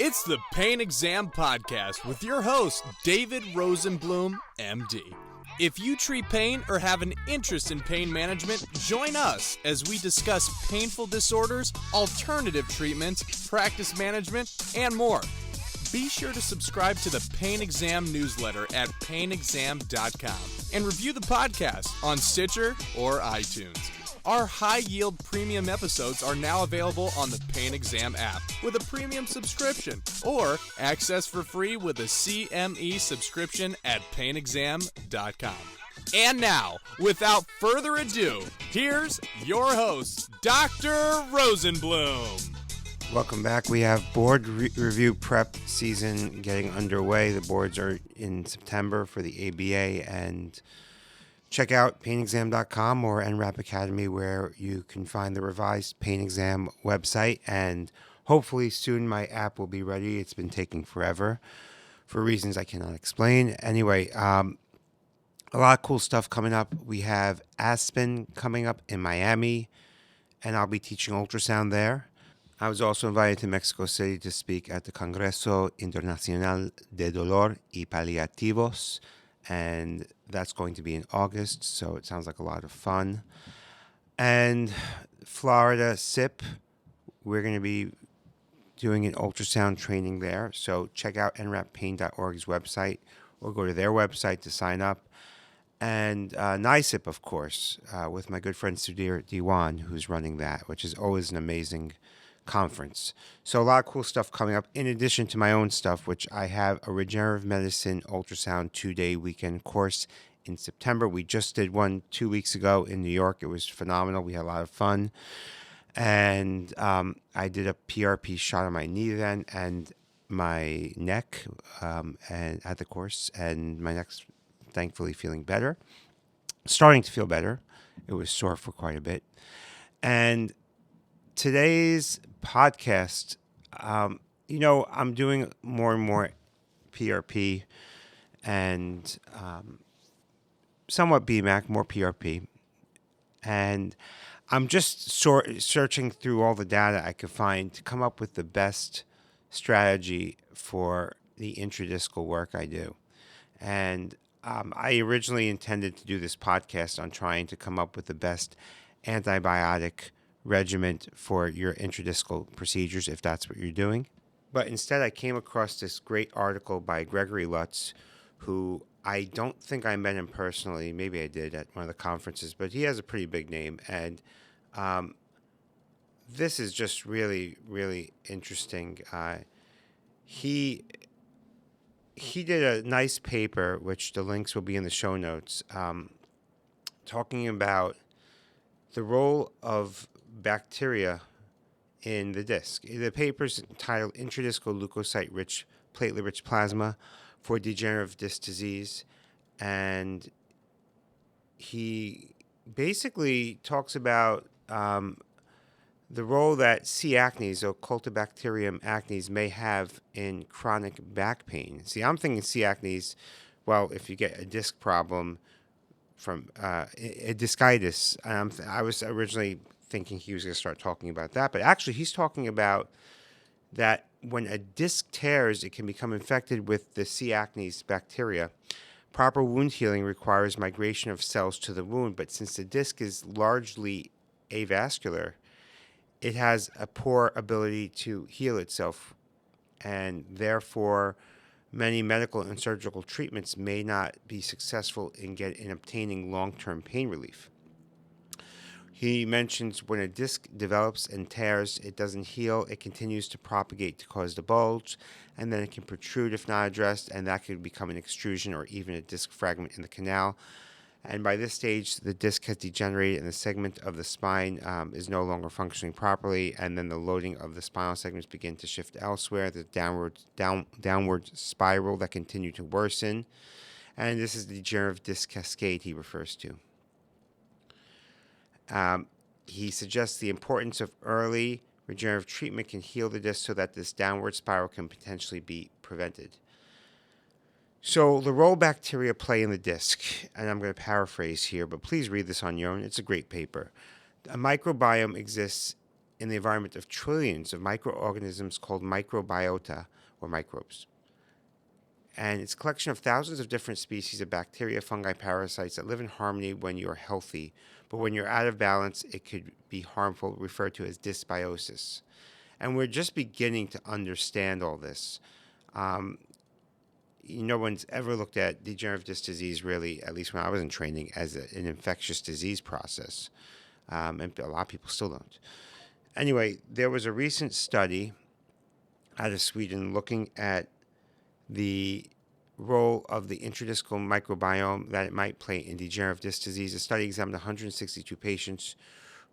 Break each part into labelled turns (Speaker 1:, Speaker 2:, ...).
Speaker 1: It's the PainExam Podcast with your host, David Rosenblum, MD. If you treat pain or have an interest in pain management, join us as we discuss painful disorders, alternative treatments, practice management, and more. Be sure to subscribe to the PainExam newsletter at painexam.com and review the podcast on Stitcher or iTunes. Our high-yield premium episodes are now available on the PainExam app with a premium subscription or access for free with a CME subscription at painexam.com. And now, without further ado, here's your host, Dr. Rosenblum.
Speaker 2: Welcome back. We have board review prep season getting underway. The boards are in September for the ABA, and check out painexam.com or NRAP Academy, where you can find the revised PainExam website. And hopefully soon my app will be ready. It's been taking forever for reasons I cannot explain. Anyway, a lot of cool stuff coming up. We have Aspen coming up in Miami, and I'll be teaching ultrasound there. I was also invited to Mexico City to speak at the Congreso Internacional de Dolor y Paliativos, and that's going to be in August, so it sounds like a lot of fun. And Florida SIP, we're going to be doing an ultrasound training there, so check out nrappain.org's website or go to their website to sign up. And NISIP, of course, with my good friend Sudhir Diwan, who's running that, which is always an amazing conference. So a lot of cool stuff coming up in addition to my own stuff, which I have a regenerative medicine ultrasound 2-day weekend course in September. We just did one 2 weeks ago in New York. It was phenomenal. We had a lot of fun. And I did a PRP shot on my knee then and my neck and at the course, and my neck's thankfully feeling better. Starting to feel better. It was sore for quite a bit. And today's podcast, I'm doing more and more PRP and somewhat BMAC, more PRP. And I'm just searching through all the data I could find to come up with the best strategy for the intradiscal work I do. And I originally intended to do this podcast on trying to come up with the best antibiotic regimen for your intradiscal procedures, if that's what you're doing. But instead, I came across this great article by Gregory Lutz, who I don't think I met him personally. Maybe I did at one of the conferences, but he has a pretty big name. And this is just really, really interesting. He did a nice paper, which the links will be in the show notes, talking about the role of bacteria in the disc. The paper's entitled Intradiscal Leukocyte RIch Platelet-Rich Plasma for Degenerative Disc Disease, and he basically talks about the role that C. acnes, or Cultibacterium acnes, may have in chronic back pain. See, I'm thinking C. acnes, well, if you get a disc problem from a discitis, I was originally thinking he was going to start talking about that, but actually he's talking about that when a disc tears, it can become infected with the C. acnes bacteria. Proper wound healing requires migration of cells to the wound, but since the disc is largely avascular, it has a poor ability to heal itself, and therefore many medical and surgical treatments may not be successful in obtaining long-term pain relief. He mentions when a disc develops and tears, it doesn't heal, it continues to propagate to cause the bulge, and then it can protrude if not addressed, and that could become an extrusion or even a disc fragment in the canal. And by this stage, the disc has degenerated and the segment of the spine is no longer functioning properly, and then the loading of the spinal segments begin to shift elsewhere. The downward spiral that continue to worsen. And this is the degenerative disc cascade he refers to. He suggests the importance of early regenerative treatment can heal the disc so that this downward spiral can potentially be prevented. So the role bacteria play in the disc, and I'm going to paraphrase here, but please read this on your own. It's a great paper. A microbiome exists in the environment of trillions of microorganisms called microbiota, or microbes. And it's a collection of thousands of different species of bacteria, fungi, parasites that live in harmony when you're healthy. But when you're out of balance, it could be harmful, referred to as dysbiosis. And we're just beginning to understand all this. No one's ever looked at degenerative disc disease, really, at least when I was in training, as an infectious disease process. And a lot of people still don't. Anyway, there was a recent study out of Sweden looking at the role of the intradiscal microbiome that it might play in degenerative disc disease. The study examined 162 patients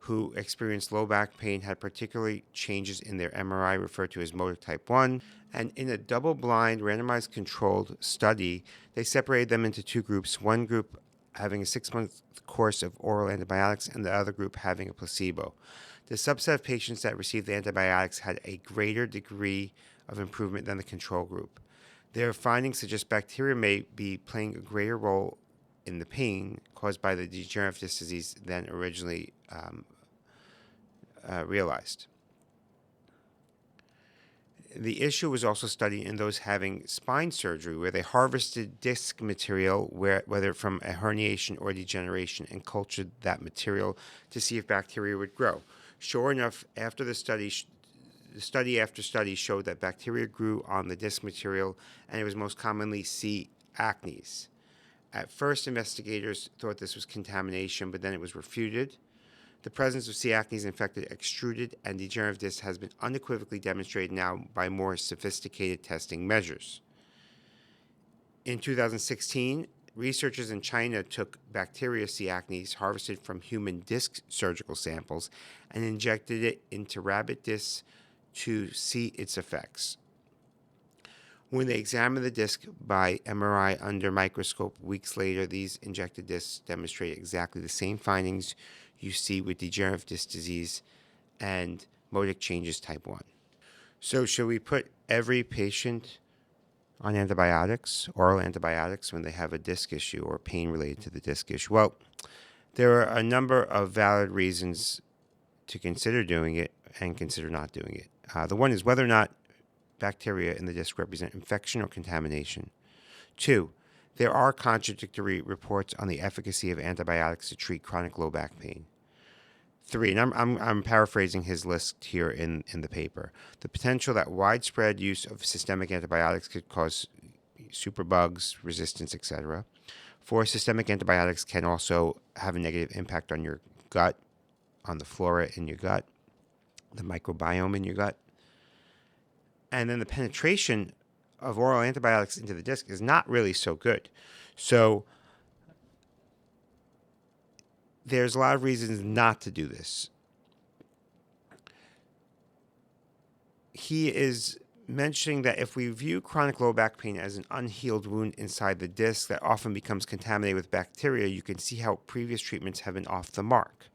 Speaker 2: who experienced low back pain, had particular changes in their MRI, referred to as modic type 1. And in a double-blind, randomized controlled study, they separated them into two groups, one group having a 6-month course of oral antibiotics and the other group having a placebo. The subset of patients that received the antibiotics had a greater degree of improvement than the control group. Their findings suggest bacteria may be playing a greater role in the pain caused by the degenerative disc disease than originally realized. The issue was also studied in those having spine surgery, where they harvested disc material, whether from a herniation or degeneration, and cultured that material to see if bacteria would grow. Sure enough, after the study after study showed that bacteria grew on the disc material, and it was most commonly C. acnes. At first, investigators thought this was contamination, but then it was refuted. The presence of C. acnes infected extruded and degenerative discs has been unequivocally demonstrated now by more sophisticated testing measures. In 2016, researchers in China took bacteria C. acnes harvested from human disc surgical samples and injected it into rabbit discs to see its effects. When they examined the disc by MRI under microscope weeks later, these injected discs demonstrated exactly the same findings you see with degenerative disc disease and modic changes type 1. So should we put every patient on antibiotics, oral antibiotics, when they have a disc issue or pain related to the disc issue? Well, there are a number of valid reasons to consider doing it and consider not doing it. The one is whether or not bacteria in the disc represent infection or contamination. 2, there are contradictory reports on the efficacy of antibiotics to treat chronic low back pain. 3, and I'm paraphrasing his list here in the paper, the potential that widespread use of systemic antibiotics could cause superbugs, resistance, etc. 4, systemic antibiotics can also have a negative impact on your gut, on the flora in your gut, the microbiome in your gut. And then the penetration of oral antibiotics into the disc is not really so good. So there's a lot of reasons not to do this. He is mentioning that if we view chronic low back pain as an unhealed wound inside the disc that often becomes contaminated with bacteria, you can see how previous treatments have been off the mark.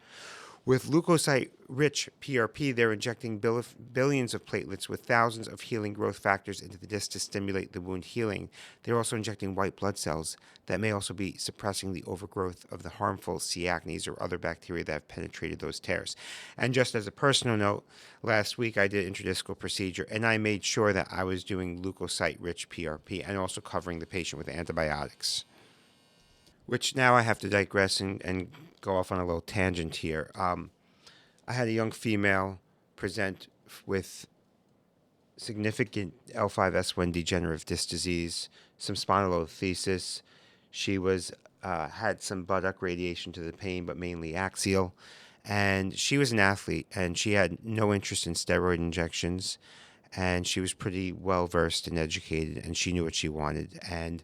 Speaker 2: With Leukocyte RIch PRP, they're injecting billions of platelets with thousands of healing growth factors into the disc to stimulate the wound healing. They're also injecting white blood cells that may also be suppressing the overgrowth of the harmful C. acnes or other bacteria that have penetrated those tears. And just as a personal note, last week I did an intradiscal procedure, and I made sure that I was doing Leukocyte RIch PRP and also covering the patient with antibiotics. Which now I have to digress and go off on a little tangent here. I had a young female present with significant L5S1 degenerative disc disease, some spondylolisthesis. She had some buttock radiation to the pain, but mainly axial. And she was an athlete, and she had no interest in steroid injections. And she was pretty well-versed and educated, and she knew what she wanted. And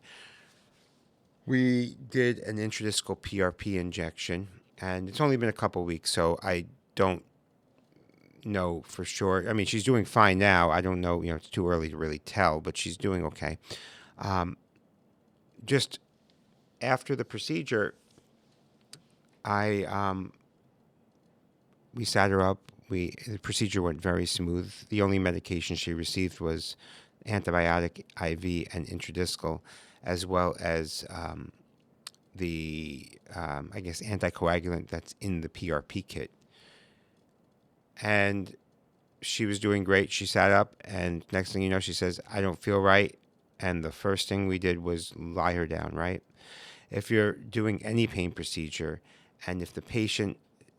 Speaker 2: we did an intradiscal PRP injection, and it's only been a couple weeks, so I don't know for sure. I mean, she's doing fine now. I don't know, it's too early to really tell, but she's doing okay. Just after the procedure, we sat her up. The procedure went very smooth. The only medication she received was antibiotic IV and intradiscal, as well as the anticoagulant that's in the PRP kit. And she was doing great. She sat up, and next thing you know, she says, "I don't feel right." And the first thing we did was lie her down, right? If you're doing any pain procedure, and if the patient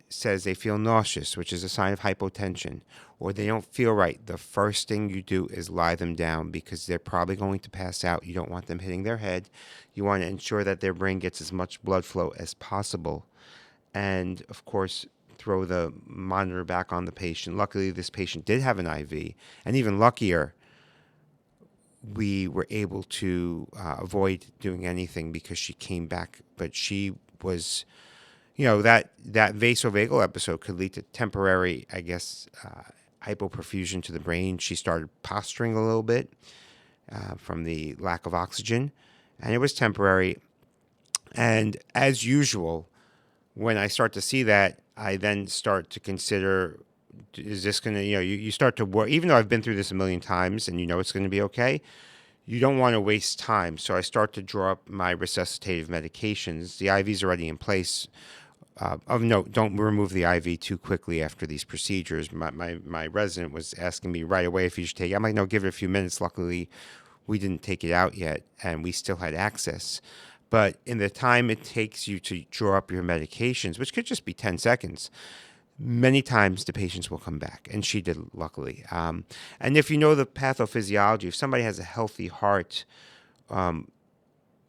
Speaker 2: says they feel nauseous, which is a sign of hypotension, or they don't feel right, the first thing you do is lie them down, because they're probably going to pass out. You don't want them hitting their head. You want to ensure that their brain gets as much blood flow as possible. And, of course, throw the monitor back on the patient. Luckily, this patient did have an IV, and even luckier, we were able to avoid doing anything because she came back. But she was, that vasovagal episode could lead to temporary, I guess, hypoperfusion to the brain. She started posturing a little bit from the lack of oxygen, and it was temporary. And as usual, when I start to see that, I then start to consider, is this going to, you start to worry, even though I've been through this a million times and it's going to be okay, you don't want to waste time. So I start to draw up my resuscitative medications. The IV's already in place. Of note, don't remove the IV too quickly after these procedures. My resident was asking me right away if you should take it. I'm like, no, give it a few minutes. Luckily, we didn't take it out yet, and we still had access. But in the time it takes you to draw up your medications, which could just be 10 seconds, many times the patients will come back, and she did, luckily. And if you know the pathophysiology, if somebody has a healthy heart,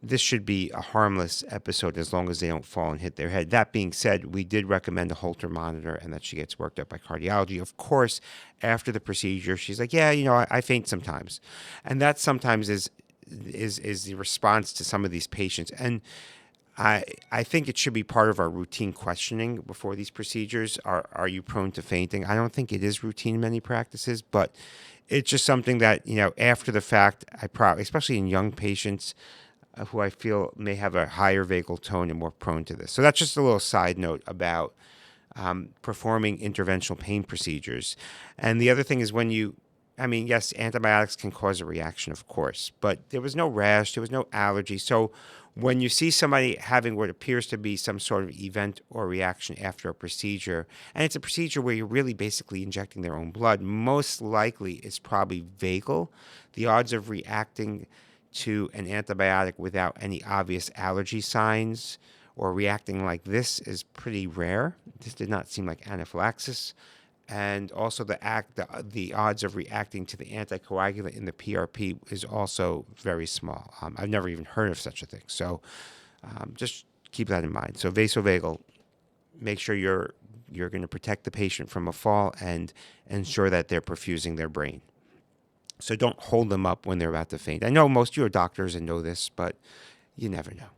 Speaker 2: this should be a harmless episode as long as they don't fall and hit their head. That being said, we did recommend a Holter monitor and that she gets worked up by cardiology. Of course, after the procedure, she's like, yeah, I faint sometimes. And that sometimes is the response to some of these patients. And I think it should be part of our routine questioning before these procedures. Are you prone to fainting? I don't think it is routine in many practices, but it's just something that, after the fact, especially in young patients, who I feel may have a higher vagal tone and more prone to this. So that's just a little side note about performing interventional pain procedures. And the other thing is yes, antibiotics can cause a reaction, of course, but there was no rash, there was no allergy. So when you see somebody having what appears to be some sort of event or reaction after a procedure, and it's a procedure where you're really basically injecting their own blood, most likely it's probably vagal. The odds of reacting to an antibiotic without any obvious allergy signs or reacting like this is pretty rare. This did not seem like anaphylaxis. And also the odds of reacting to the anticoagulant in the PRP is also very small. I've never even heard of such a thing. So just keep that in mind. So vasovagal, make sure you're going to protect the patient from a fall and ensure that they're perfusing their brain. So don't hold them up when they're about to faint. I know most of you are doctors and know this, but you never know.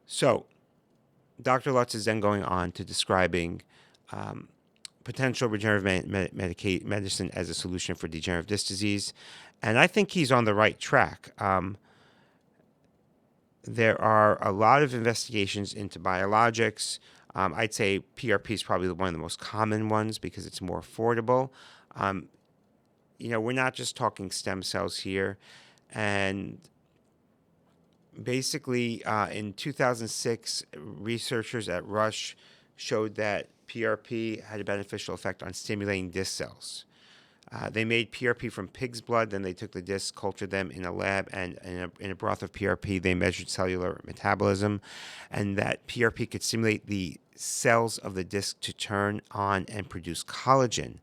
Speaker 2: So Dr. Lutz is then going on to describing potential regenerative medicine as a solution for degenerative disc disease. And I think he's on the right track. There are a lot of investigations into biologics. I'd say PRP is probably one of the most common ones because it's more affordable. We're not just talking stem cells here. And basically, in 2006, researchers at Rush showed that PRP had a beneficial effect on stimulating disc cells. They made PRP from pig's blood, then they took the discs, cultured them in a lab, and in a broth of PRP, they measured cellular metabolism, and that PRP could stimulate the cells of the disc to turn on and produce collagen.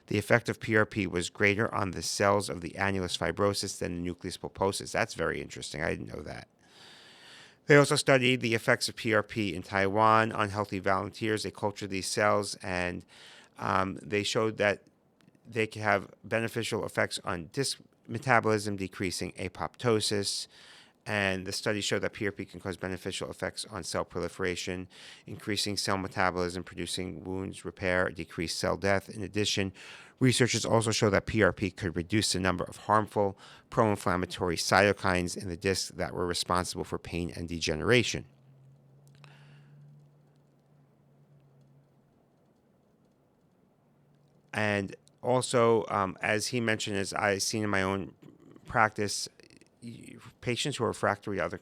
Speaker 2: The effect of PRP was greater on the cells of the annulus fibrosus than the nucleus pulposus. That's very interesting. I didn't know that. They also studied the effects of PRP in Taiwan on healthy volunteers. They cultured these cells, and they showed that they can have beneficial effects on disc metabolism, decreasing apoptosis. And the study showed that PRP can cause beneficial effects on cell proliferation, increasing cell metabolism, producing wounds repair, decrease cell death. In addition, researchers also show that PRP could reduce the number of harmful pro-inflammatory cytokines in the disc that were responsible for pain and degeneration. And also, as he mentioned, as I've seen in my own practice, patients who are refractory to other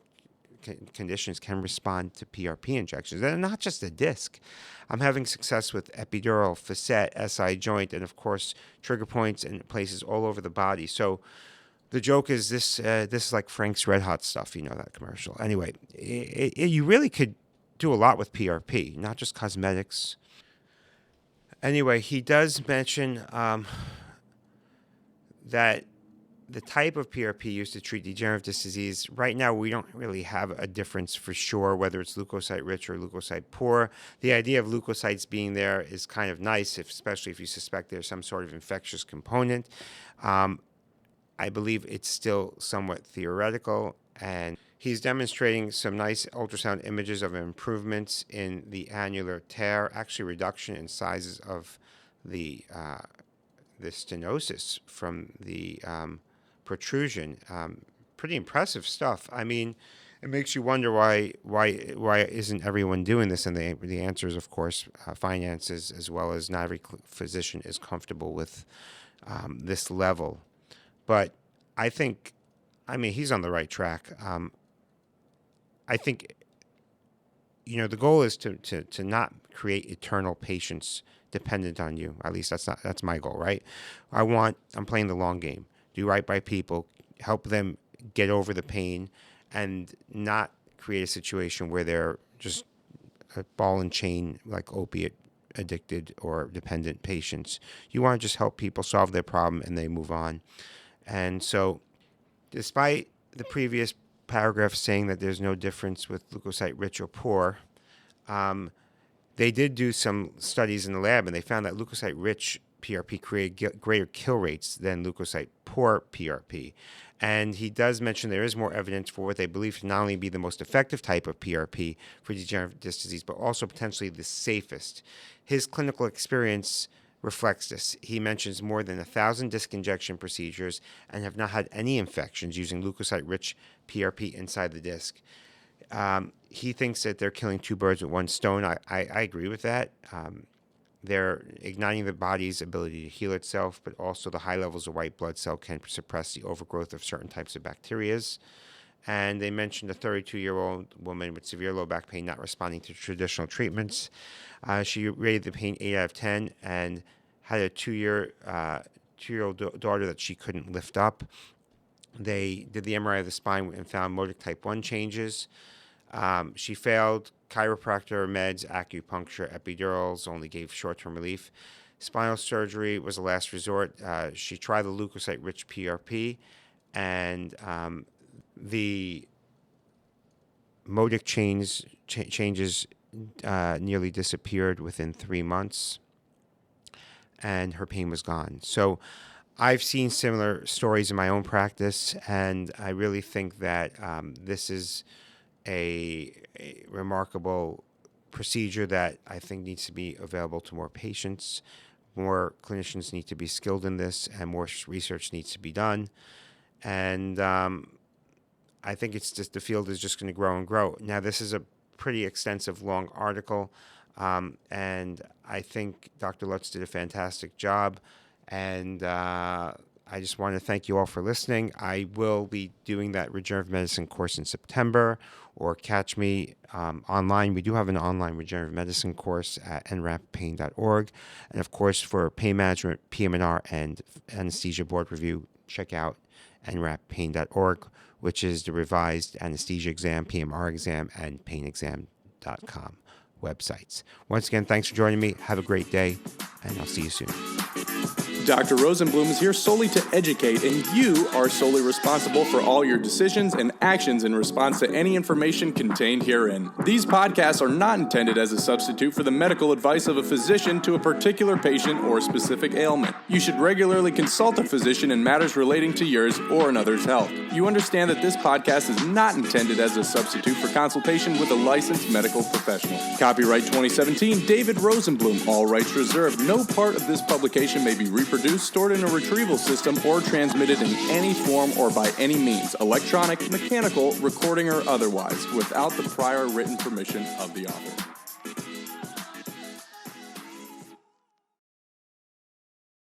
Speaker 2: conditions can respond to PRP injections. And not just the disc. I'm having success with epidural, facet, SI joint, and of course trigger points and places all over the body. So the joke is this is like Frank's Red Hot stuff, you know, that commercial. Anyway, you really could do a lot with PRP, not just cosmetics. Anyway, he does mention that the type of PRP used to treat degenerative disc disease, right now we don't really have a difference for sure, whether it's leukocyte rich or leukocyte poor. The idea of leukocytes being there is kind of nice, especially if you suspect there's some sort of infectious component. I believe it's still somewhat theoretical, and he's demonstrating some nice ultrasound images of improvements in the annular tear, actually reduction in sizes of the stenosis from the protrusion. Pretty impressive stuff. I mean, it makes you wonder why isn't everyone doing this? And the answer is, of course, finances, as well as not every physician is comfortable with this level. But I think, he's on the right track. I think, the goal is to not create eternal patients dependent on you. At least that's my goal, right? I'm playing the long game. Do right by people, help them get over the pain, and not create a situation where they're just a ball and chain, like opiate addicted or dependent patients. You want to just help people solve their problem and they move on. And so, despite the previous paragraph saying that there's no difference with leukocyte rich or poor, they did do some studies in the lab, and they found that leukocyte rich PRP created greater kill rates than leukocyte poor PRP. And he does mention there is more evidence for what they believe to not only be the most effective type of PRP for degenerative disc disease, but also potentially the safest. His clinical experience reflects this. He mentions more than 1,000 disc injection procedures and have not had any infections using leukocyte-rich PRP inside the disc. He thinks that they're killing two birds with one stone. I agree with that. They're igniting the body's ability to heal itself, but also the high levels of white blood cell can suppress the overgrowth of certain types of bacteria. And they mentioned a 32-year-old woman with severe low back pain not responding to traditional treatments. She rated the pain 8 out of 10 and had a two-year-old daughter that she couldn't lift up. They did the MRI of the spine and found modic type 1 changes. She failed chiropractor, meds, acupuncture, epidurals, only gave short-term relief. Spinal surgery was a last resort. She tried the leukocyte RIch PRP, and the modic changes nearly disappeared within 3 months, and her pain was gone. So I've seen similar stories in my own practice, and I really think that this is a remarkable procedure that I think needs to be available to more patients. More clinicians need to be skilled in this, and more research needs to be done. And I think it's just the field is just going to grow and grow. Now, this is a pretty extensive, long article, and I think Dr. Lutz did a fantastic job. And I just want to thank you all for listening. I will be doing that regenerative medicine course in September, or catch me online. We do have an online regenerative medicine course at nrappain.org. And of course, for pain management, PM&R, and anesthesia board review, check out nrappain.org, which is the revised anesthesia exam, PMR exam, and PainExam.com websites. Once again, thanks for joining me. Have a great day, and I'll see you soon.
Speaker 1: Dr. Rosenblum is here solely to educate, and you are solely responsible for all your decisions and actions in response to any information contained herein. These podcasts are not intended as a substitute for the medical advice of a physician to a particular patient or specific ailment. You should regularly consult a physician in matters relating to yours or another's health. You understand that this podcast is not intended as a substitute for consultation with a licensed medical professional. Copyright 2017, David Rosenblum, all rights reserved. No part of this publication may be reproduced, stored in a retrieval system, or transmitted in any form or by any means, electronic, mechanical, recording, or otherwise, without the prior written permission of the author.